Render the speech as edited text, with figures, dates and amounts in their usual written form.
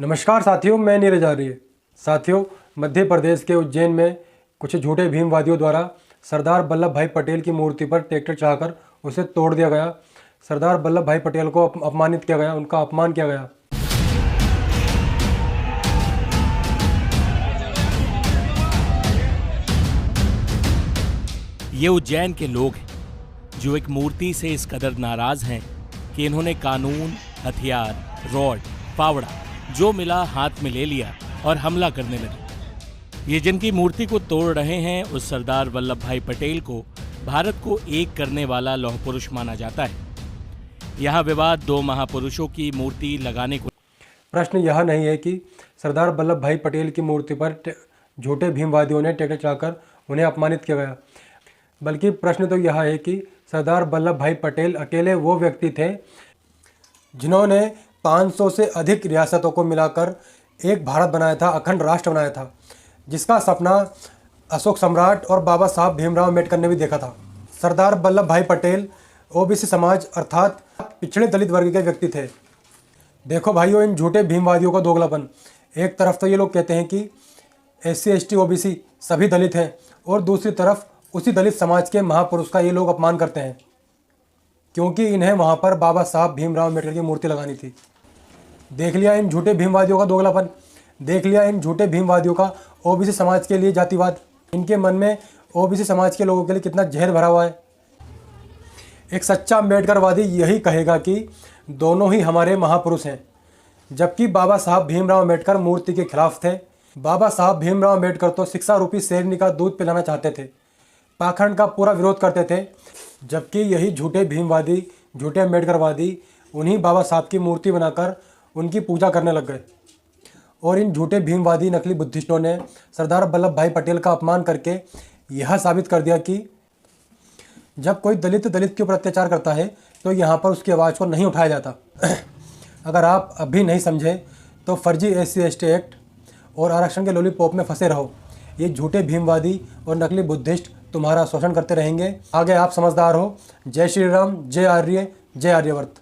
नमस्कार साथियों, मैं नीरज आर्य। साथियों, मध्य प्रदेश के उज्जैन में कुछ झूठे भीमवादियों द्वारा सरदार वल्लभ भाई पटेल की मूर्ति पर ट्रैक्टर चढ़ाकर उसे तोड़ दिया गया। सरदार वल्लभ भाई पटेल को अपमानित किया गया, उनका अपमान किया गया। ये उज्जैन के लोग हैं जो एक मूर्ति से इस कदर नाराज हैं कि इन्होंने कानून, हथियार, रॉड, फावड़ा जो मिला हाथ में ले लिया और हमला करने लगे। ये जिनकी मूर्ति को तोड़ रहे हैं, उस सरदार वल्लभ भाई पटेल को भारत को एक करने वाला लौह पुरुष माना जाता है। यहाँ विवाद दो महापुरुषों की मूर्ति लगाने को। प्रश्न यह नहीं है कि सरदार वल्लभ भाई पटेल की मूर्ति पर झूठे भीमवादियों ने ट्रैक्टर चलाकर उन्हें अपमानित किया गया, बल्कि प्रश्न तो यह है कि सरदार वल्लभ भाई पटेल अकेले वो व्यक्ति थे जिन्होंने 500 से अधिक रियासतों को मिलाकर एक भारत बनाया था, अखंड राष्ट्र बनाया था, जिसका सपना अशोक सम्राट और बाबा साहब भीमराव अम्बेडकर ने भी देखा था। सरदार वल्लभ भाई पटेल ओबीसी समाज अर्थात पिछड़े दलित वर्ग के व्यक्ति थे। देखो भाइयों, इन झूठे भीमवादियों का दोगलापन। एक तरफ तो ये लोग कहते हैं कि SC ST OBC सभी दलित हैं, और दूसरी तरफ उसी दलित समाज के महापुरुष का ये लोग अपमान करते हैं क्योंकि इन्हें वहाँ पर बाबा साहब भीमराव अम्बेडकर की मूर्ति लगानी थी। देख लिया इन झूठे भीमवादियों का दोगलापन, देख लिया इन झूठे भीमवादियों का ओबीसी समाज के लिए जातिवाद। इनके मन में ओबीसी समाज के लोगों के लिए कितना जहर भरा हुआ है। एक सच्चा अम्बेडकरवादी यही कहेगा कि दोनों ही हमारे महापुरुष हैं, जबकि बाबा साहब भीमराव अम्बेडकर मूर्ति के खिलाफ थे। बाबा साहब भीमराव अम्बेडकर तो शिक्षा रूपी शेरनी का दूध पिलाना चाहते थे, पाखंड का पूरा विरोध करते थे, जबकि यही झूठे भीमवादी, झूठे अम्बेडकरवादी उन्हीं बाबा साहब की मूर्ति बनाकर उनकी पूजा करने लग गए। और इन झूठे भीमवादी नकली बुद्धिस्टों ने सरदार वल्लभ भाई पटेल का अपमान करके यह साबित कर दिया कि जब कोई दलित के ऊपर अत्याचार करता है तो यहाँ पर उसकी आवाज़ को नहीं उठाया जाता। अगर आप अभी नहीं समझे तो फर्जी SC ST एक्ट और आरक्षण के लॉलीपॉप में फंसे रहो। ये झूठे भीमवादी और नकली बुद्धिस्ट तुम्हारा शोषण करते रहेंगे। आगे आप समझदार हो। जय श्री राम, जय आर्य, जय आर्यवर्त।